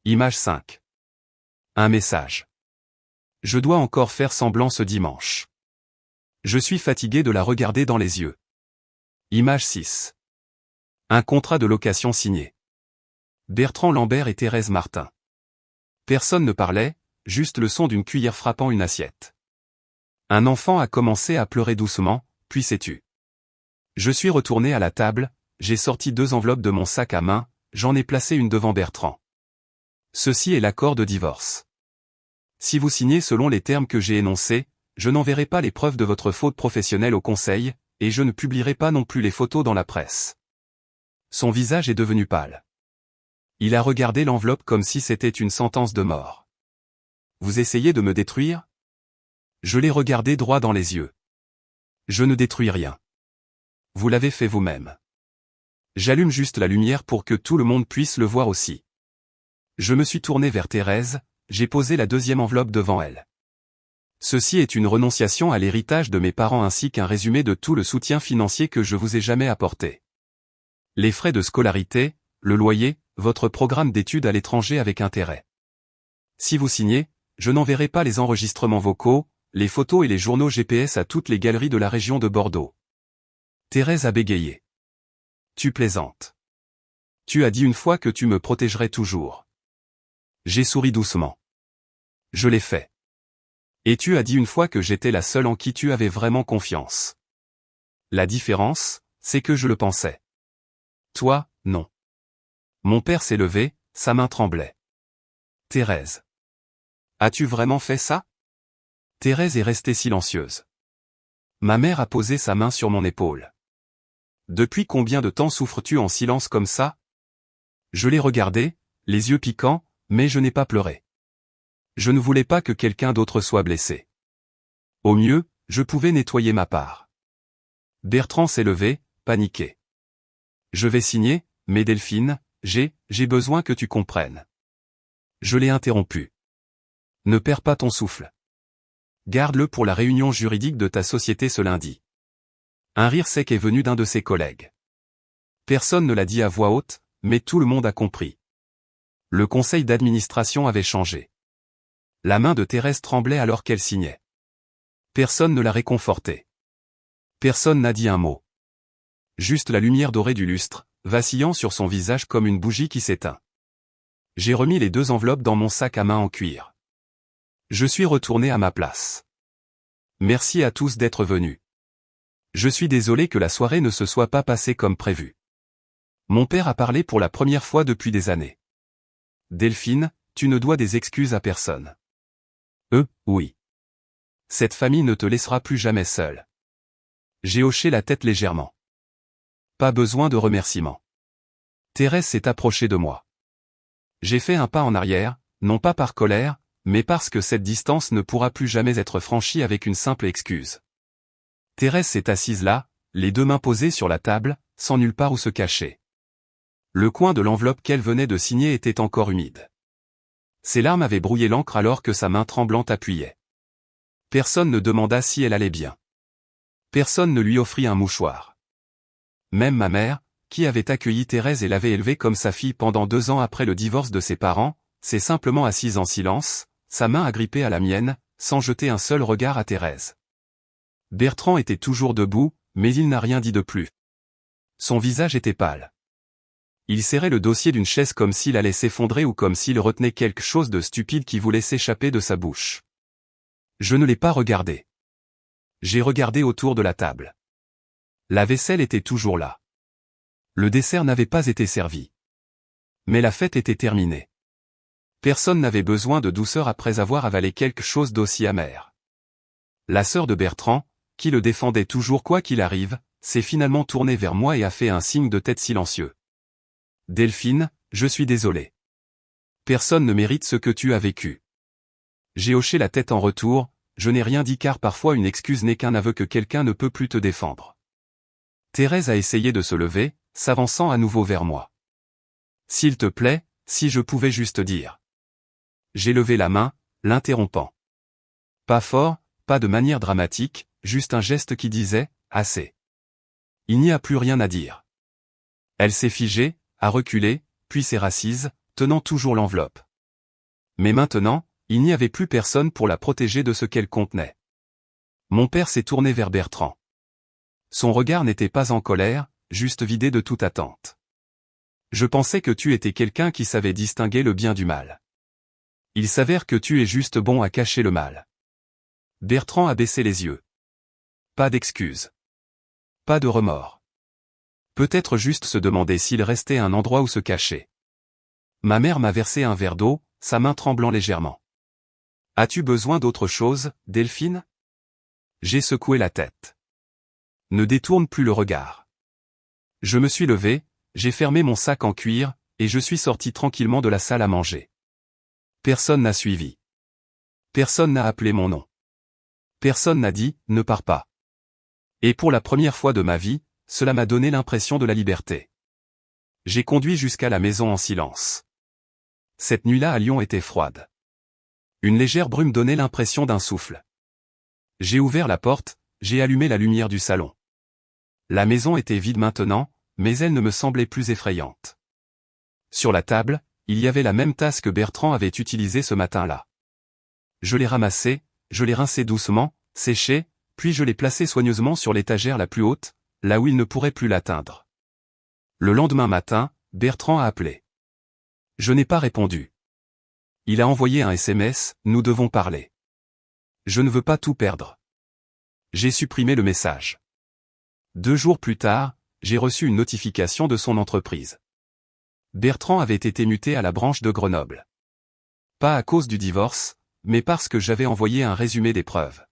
Image 5. Un message. Je dois encore faire semblant ce dimanche. Je suis fatigué de la regarder dans les yeux. Image 6. Un contrat de location signé. Bertrand Lambert et Thérèse Martin. Personne ne parlait, juste le son d'une cuillère frappant une assiette. Un enfant a commencé à pleurer doucement, puis s'est tu. Je suis retourné à la table, j'ai sorti 2 enveloppes de mon sac à main, j'en ai placé une devant Bertrand. Ceci est l'accord de divorce. Si vous signez selon les termes que j'ai énoncés, je n'enverrai pas les preuves de votre faute professionnelle au conseil, et je ne publierai pas non plus les photos dans la presse. Son visage est devenu pâle. Il a regardé l'enveloppe comme si c'était une sentence de mort. Vous essayez de me détruire? Je l'ai regardé droit dans les yeux. Je ne détruis rien. Vous l'avez fait vous-même. J'allume juste la lumière pour que tout le monde puisse le voir aussi. Je me suis tourné vers Thérèse, j'ai posé la 2e enveloppe devant elle. Ceci est une renonciation à l'héritage de mes parents ainsi qu'un résumé de tout le soutien financier que je vous ai jamais apporté. Les frais de scolarité, le loyer, votre programme d'études à l'étranger avec intérêt. Si vous signez, je n'enverrai pas les enregistrements vocaux, les photos et les journaux GPS à toutes les galeries de la région de Bordeaux. Thérèse a bégayé. Tu plaisantes. Tu as dit une fois que tu me protégerais toujours. J'ai souri doucement. Je l'ai fait. Et tu as dit une fois que j'étais la seule en qui tu avais vraiment confiance. La différence, c'est que je le pensais. Toi, non. Mon père s'est levé, sa main tremblait. Thérèse. As-tu vraiment fait ça? Thérèse est restée silencieuse. Ma mère a posé sa main sur mon épaule. Depuis combien de temps souffres-tu en silence comme ça? Je l'ai regardé, les yeux piquants, mais je n'ai pas pleuré. Je ne voulais pas que quelqu'un d'autre soit blessé. Au mieux, je pouvais nettoyer ma part. Bertrand s'est levé, paniqué. Je vais signer, mais Delphine, j'ai besoin que tu comprennes. Je l'ai interrompu. Ne perds pas ton souffle. Garde-le pour la réunion juridique de ta société ce lundi. Un rire sec est venu d'un de ses collègues. Personne ne l'a dit à voix haute, mais tout le monde a compris. Le conseil d'administration avait changé. La main de Thérèse tremblait alors qu'elle signait. Personne ne l'a réconfortée. Personne n'a dit un mot. Juste la lumière dorée du lustre, vacillant sur son visage comme une bougie qui s'éteint. J'ai remis les 2 enveloppes dans mon sac à main en cuir. Je suis retourné à ma place. Merci à tous d'être venus. Je suis désolé que la soirée ne se soit pas passée comme prévu. Mon père a parlé pour la première fois depuis des années. Delphine, tu ne dois des excuses à personne. Oui. Cette famille ne te laissera plus jamais seule. J'ai hoché la tête légèrement. Pas besoin de remerciements. Thérèse s'est approchée de moi. J'ai fait un pas en arrière, non pas par colère, mais parce que cette distance ne pourra plus jamais être franchie avec une simple excuse. Thérèse s'est assise là, les 2 mains posées sur la table, sans nulle part où se cacher. Le coin de l'enveloppe qu'elle venait de signer était encore humide. Ses larmes avaient brouillé l'encre alors que sa main tremblante appuyait. Personne ne demanda si elle allait bien. Personne ne lui offrit un mouchoir. Même ma mère, qui avait accueilli Thérèse et l'avait élevée comme sa fille pendant 2 ans après le divorce de ses parents, s'est simplement assise en silence, sa main agrippée à la mienne, sans jeter un seul regard à Thérèse. Bertrand était toujours debout, mais il n'a rien dit de plus. Son visage était pâle. Il serrait le dossier d'une chaise comme s'il allait s'effondrer ou comme s'il retenait quelque chose de stupide qui voulait s'échapper de sa bouche. Je ne l'ai pas regardé. J'ai regardé autour de la table. La vaisselle était toujours là. Le dessert n'avait pas été servi. Mais la fête était terminée. Personne n'avait besoin de douceur après avoir avalé quelque chose d'aussi amer. La sœur de Bertrand, qui le défendait toujours quoi qu'il arrive, s'est finalement tournée vers moi et a fait un signe de tête silencieux. Delphine, je suis désolé. Personne ne mérite ce que tu as vécu. J'ai hoché la tête en retour, je n'ai rien dit car parfois une excuse n'est qu'un aveu que quelqu'un ne peut plus te défendre. Thérèse a essayé de se lever, s'avançant à nouveau vers moi. S'il te plaît, si je pouvais juste dire. J'ai levé la main, l'interrompant. Pas fort, pas de manière dramatique, juste un geste qui disait « assez ». Il n'y a plus rien à dire. Elle s'est figée, a reculé, puis s'est rassise, tenant toujours l'enveloppe. Mais maintenant, il n'y avait plus personne pour la protéger de ce qu'elle contenait. Mon père s'est tourné vers Bertrand. Son regard n'était pas en colère, juste vidé de toute attente. Je pensais que tu étais quelqu'un qui savait distinguer le bien du mal. Il s'avère que tu es juste bon à cacher le mal. Bertrand a baissé les yeux. Pas d'excuses. Pas de remords. Peut-être juste se demander s'il restait un endroit où se cacher. Ma mère m'a versé un verre d'eau, sa main tremblant légèrement. As-tu besoin d'autre chose, Delphine? J'ai secoué la tête. Ne détourne plus le regard. Je me suis levé, j'ai fermé mon sac en cuir, et je suis sorti tranquillement de la salle à manger. Personne n'a suivi. Personne n'a appelé mon nom. Personne n'a dit « ne pars pas ». Et pour la première fois de ma vie, cela m'a donné l'impression de la liberté. J'ai conduit jusqu'à la maison en silence. Cette nuit-là à Lyon était froide. Une légère brume donnait l'impression d'un souffle. J'ai ouvert la porte, j'ai allumé la lumière du salon. La maison était vide maintenant, mais elle ne me semblait plus effrayante. Sur la table, il y avait la même tasse que Bertrand avait utilisée ce matin-là. Je l'ai ramassée, je l'ai rincée doucement, séchée, puis je l'ai placée soigneusement sur l'étagère la plus haute, là où il ne pourrait plus l'atteindre. Le lendemain matin, Bertrand a appelé. Je n'ai pas répondu. Il a envoyé un SMS, nous devons parler. Je ne veux pas tout perdre. J'ai supprimé le message. 2 jours plus tard, j'ai reçu une notification de son entreprise. Bertrand avait été muté à la branche de Grenoble. Pas à cause du divorce, mais parce que j'avais envoyé un résumé des preuves.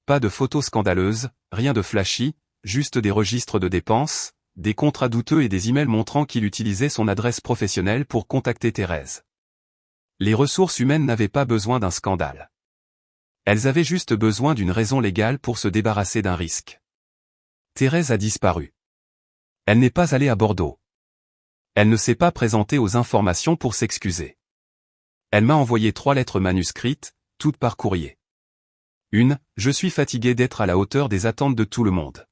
Pas de photos scandaleuses, rien de flashy, juste des registres de dépenses, des contrats douteux et des emails montrant qu'il utilisait son adresse professionnelle pour contacter Thérèse. Les ressources humaines n'avaient pas besoin d'un scandale. Elles avaient juste besoin d'une raison légale pour se débarrasser d'un risque. Thérèse a disparu. Elle n'est pas allée à Bordeaux. Elle ne s'est pas présentée aux informations pour s'excuser. Elle m'a envoyé 3 lettres manuscrites, toutes par courrier. 1. Je suis fatigué d'être à la hauteur des attentes de tout le monde.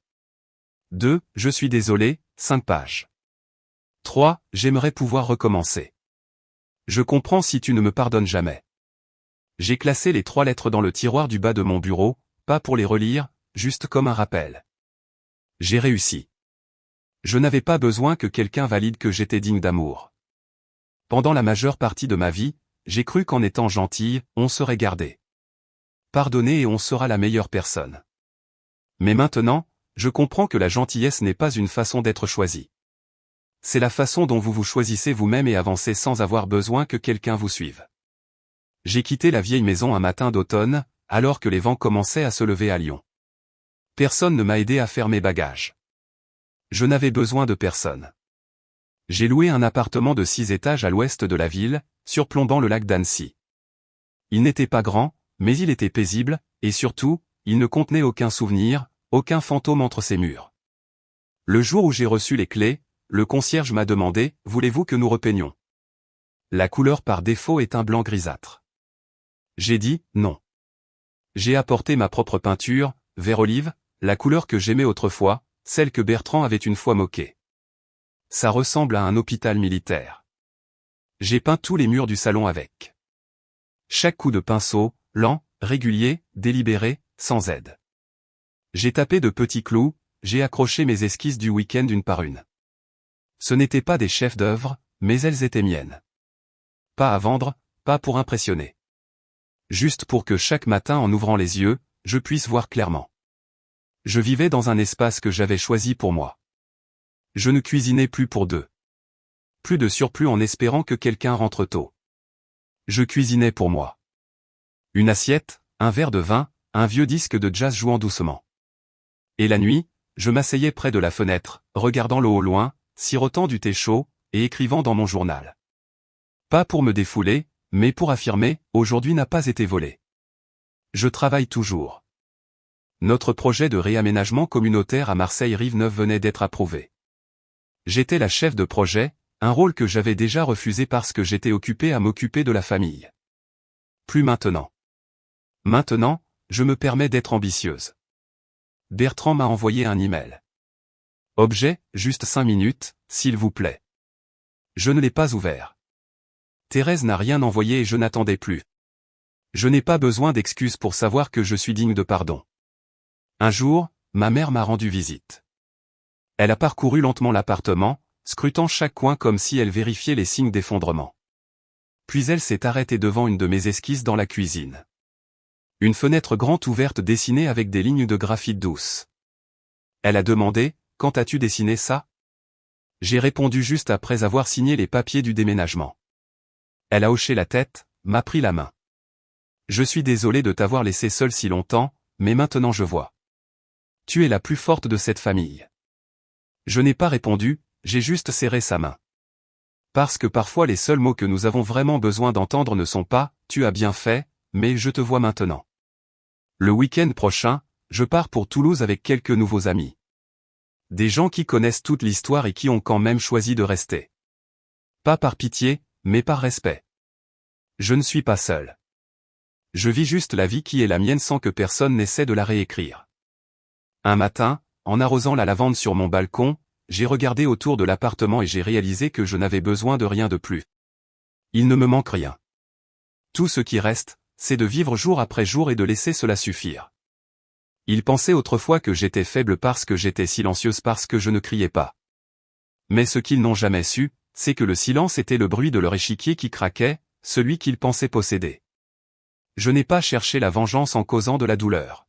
2. Je suis désolé, 5 pages. 3. J'aimerais pouvoir recommencer. Je comprends si tu ne me pardonnes jamais. J'ai classé les 3 lettres dans le tiroir du bas de mon bureau, pas pour les relire, juste comme un rappel. J'ai réussi. Je n'avais pas besoin que quelqu'un valide que j'étais digne d'amour. Pendant la majeure partie de ma vie, j'ai cru qu'en étant gentille, on serait gardé. Pardonné et on sera la meilleure personne. Mais maintenant, je comprends que la gentillesse n'est pas une façon d'être choisie. C'est la façon dont vous vous choisissez vous-même et avancez sans avoir besoin que quelqu'un vous suive. J'ai quitté la vieille maison un matin d'automne, alors que les vents commençaient à se lever à Lyon. Personne ne m'a aidé à faire mes bagages. Je n'avais besoin de personne. J'ai loué un appartement de 6 étages à l'ouest de la ville, surplombant le lac d'Annecy. Il n'était pas grand, mais il était paisible, et surtout, il ne contenait aucun souvenir, aucun fantôme entre ses murs. Le jour où j'ai reçu les clés, le concierge m'a demandé « Voulez-vous que nous repeignions ?» La couleur par défaut est un blanc grisâtre. J'ai dit « Non ». J'ai apporté ma propre peinture, vert olive, la couleur que j'aimais autrefois, celle que Bertrand avait une fois moquée. Ça ressemble à un hôpital militaire. J'ai peint tous les murs du salon avec. Chaque coup de pinceau, lent, régulier, délibéré, sans aide. J'ai tapé de petits clous, j'ai accroché mes esquisses du week-end une par une. Ce n'étaient pas des chefs-d'œuvre, mais elles étaient miennes. Pas à vendre, pas pour impressionner. Juste pour que chaque matin en ouvrant les yeux, je puisse voir clairement. Je vivais dans un espace que j'avais choisi pour moi. Je ne cuisinais plus pour 2. Plus de surplus en espérant que quelqu'un rentre tôt. Je cuisinais pour moi. Une assiette, un verre de vin, un vieux disque de jazz jouant doucement. Et la nuit, je m'asseyais près de la fenêtre, regardant l'eau au loin, sirotant du thé chaud, et écrivant dans mon journal. Pas pour me défouler, mais pour affirmer, aujourd'hui n'a pas été volé. Je travaille toujours. Notre projet de réaménagement communautaire à Marseille-Rive-Neuve venait d'être approuvé. J'étais la chef de projet, un rôle que j'avais déjà refusé parce que j'étais occupé à m'occuper de la famille. Plus maintenant. Maintenant, je me permets d'être ambitieuse. Bertrand m'a envoyé un email. Objet, juste 5 minutes, s'il vous plaît. Je ne l'ai pas ouvert. Thérèse n'a rien envoyé et je n'attendais plus. Je n'ai pas besoin d'excuses pour savoir que je suis digne de pardon. Un jour, ma mère m'a rendu visite. Elle a parcouru lentement l'appartement, scrutant chaque coin comme si elle vérifiait les signes d'effondrement. Puis elle s'est arrêtée devant une de mes esquisses dans la cuisine. Une fenêtre grande ouverte dessinée avec des lignes de graphite douce. Elle a demandé « Quand as-tu dessiné ça ?» J'ai répondu juste après avoir signé les papiers du déménagement. Elle a hoché la tête, m'a pris la main. Je suis désolé de t'avoir laissé seule si longtemps, mais maintenant je vois. Tu es la plus forte de cette famille. Je n'ai pas répondu, j'ai juste serré sa main. Parce que parfois les seuls mots que nous avons vraiment besoin d'entendre ne sont pas « tu as bien fait », mais « je te vois maintenant ». Le week-end prochain, je pars pour Toulouse avec quelques nouveaux amis. Des gens qui connaissent toute l'histoire et qui ont quand même choisi de rester. Pas par pitié, mais par respect. Je ne suis pas seul. Je vis juste la vie qui est la mienne sans que personne n'essaie de la réécrire. Un matin, en arrosant la lavande sur mon balcon, j'ai regardé autour de l'appartement et j'ai réalisé que je n'avais besoin de rien de plus. Il ne me manque rien. Tout ce qui reste, c'est de vivre jour après jour et de laisser cela suffire. Ils pensaient autrefois que j'étais faible parce que j'étais silencieuse parce que je ne criais pas. Mais ce qu'ils n'ont jamais su, c'est que le silence était le bruit de leur échiquier qui craquait, celui qu'ils pensaient posséder. Je n'ai pas cherché la vengeance en causant de la douleur.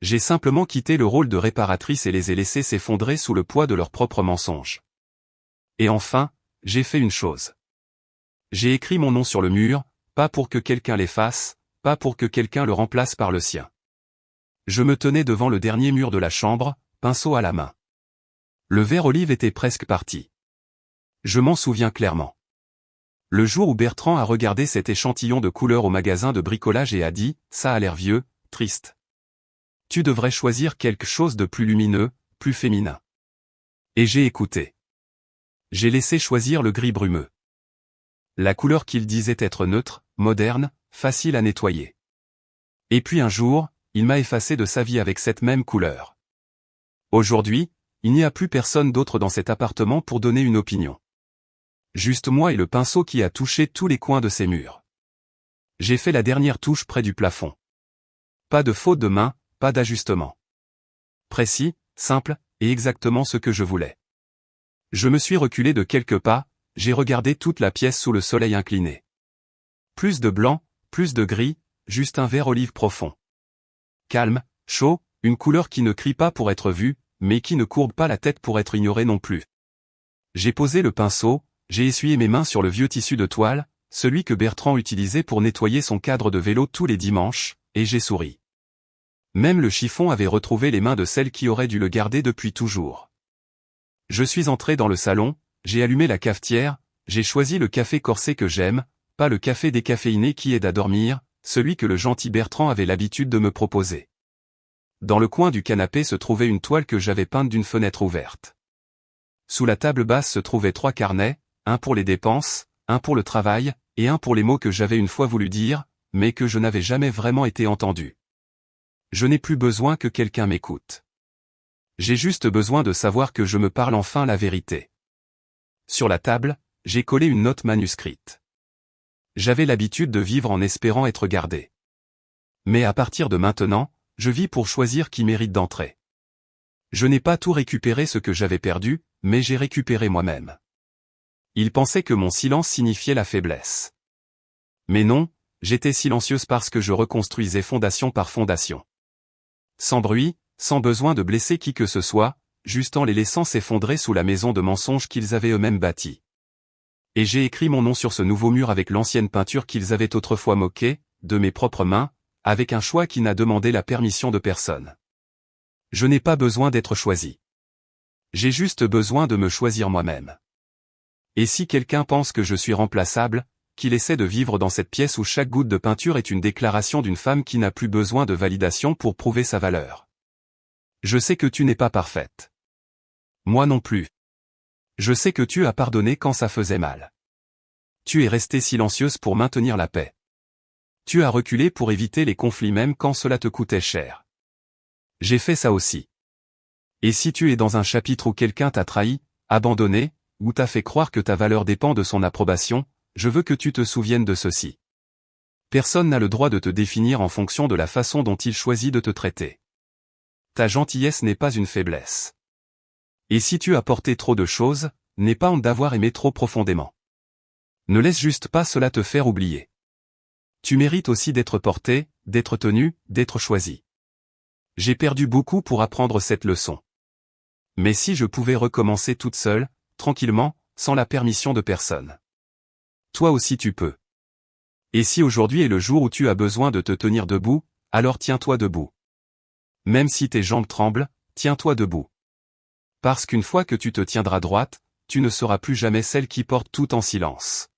J'ai simplement quitté le rôle de réparatrice et les ai laissés s'effondrer sous le poids de leurs propres mensonges. Et enfin, j'ai fait une chose. J'ai écrit mon nom sur le mur, pas pour que quelqu'un l'efface, pas pour que quelqu'un le remplace par le sien. Je me tenais devant le dernier mur de la chambre, pinceau à la main. Le vert olive était presque parti. Je m'en souviens clairement. Le jour où Bertrand a regardé cet échantillon de couleurs au magasin de bricolage et a dit « Ça a l'air vieux, triste. Tu devrais choisir quelque chose de plus lumineux, plus féminin. » Et j'ai écouté. J'ai laissé choisir le gris brumeux. La couleur qu'il disait être neutre, moderne, facile à nettoyer. Et puis un jour, il m'a effacé de sa vie avec cette même couleur. Aujourd'hui, il n'y a plus personne d'autre dans cet appartement pour donner une opinion. Juste moi et le pinceau qui a touché tous les coins de ces murs. J'ai fait la dernière touche près du plafond. Pas de faute de main, pas d'ajustement. Précis, simple, et exactement ce que je voulais. Je me suis reculé de quelques pas, j'ai regardé toute la pièce sous le soleil incliné. Plus de blanc, plus de gris, juste un vert olive profond. Calme, chaud, une couleur qui ne crie pas pour être vue, mais qui ne courbe pas la tête pour être ignorée non plus. J'ai posé le pinceau, j'ai essuyé mes mains sur le vieux tissu de toile, celui que Bertrand utilisait pour nettoyer son cadre de vélo tous les dimanches, et j'ai souri. Même le chiffon avait retrouvé les mains de celle qui aurait dû le garder depuis toujours. Je suis entré dans le salon, j'ai allumé la cafetière, j'ai choisi le café corsé que j'aime, pas le café décaféiné qui aide à dormir, celui que le gentil Bertrand avait l'habitude de me proposer. Dans le coin du canapé se trouvait une toile que j'avais peinte d'une fenêtre ouverte. Sous la table basse se trouvaient 3 carnets, un pour les dépenses, un pour le travail, et un pour les mots que j'avais une fois voulu dire, mais que je n'avais jamais vraiment été entendu. Je n'ai plus besoin que quelqu'un m'écoute. J'ai juste besoin de savoir que je me parle enfin la vérité. Sur la table, j'ai collé une note manuscrite. J'avais l'habitude de vivre en espérant être gardé. Mais à partir de maintenant, je vis pour choisir qui mérite d'entrer. Je n'ai pas tout récupéré ce que j'avais perdu, mais j'ai récupéré moi-même. Il pensait que mon silence signifiait la faiblesse. Mais non, j'étais silencieuse parce que je reconstruisais fondation par fondation. Sans bruit, sans besoin de blesser qui que ce soit, juste en les laissant s'effondrer sous la maison de mensonges qu'ils avaient eux-mêmes bâtie. Et j'ai écrit mon nom sur ce nouveau mur avec l'ancienne peinture qu'ils avaient autrefois moquée, de mes propres mains, avec un choix qui n'a demandé la permission de personne. Je n'ai pas besoin d'être choisi. J'ai juste besoin de me choisir moi-même. Et si quelqu'un pense que je suis remplaçable, qu'il essaie de vivre dans cette pièce où chaque goutte de peinture est une déclaration d'une femme qui n'a plus besoin de validation pour prouver sa valeur. Je sais que tu n'es pas parfaite. Moi non plus. Je sais que tu as pardonné quand ça faisait mal. Tu es restée silencieuse pour maintenir la paix. Tu as reculé pour éviter les conflits même quand cela te coûtait cher. J'ai fait ça aussi. Et si tu es dans un chapitre où quelqu'un t'a trahi, abandonné, ou t'a fait croire que ta valeur dépend de son approbation, je veux que tu te souviennes de ceci. Personne n'a le droit de te définir en fonction de la façon dont il choisit de te traiter. Ta gentillesse n'est pas une faiblesse. Et si tu as porté trop de choses, n'aie pas honte d'avoir aimé trop profondément. Ne laisse juste pas cela te faire oublier. Tu mérites aussi d'être porté, d'être tenu, d'être choisi. J'ai perdu beaucoup pour apprendre cette leçon. Mais si je pouvais recommencer toute seule, tranquillement, sans la permission de personne. Toi aussi tu peux. Et si aujourd'hui est le jour où tu as besoin de te tenir debout, alors tiens-toi debout. Même si tes jambes tremblent, tiens-toi debout. Parce qu'une fois que tu te tiendras droite, tu ne seras plus jamais celle qui porte tout en silence.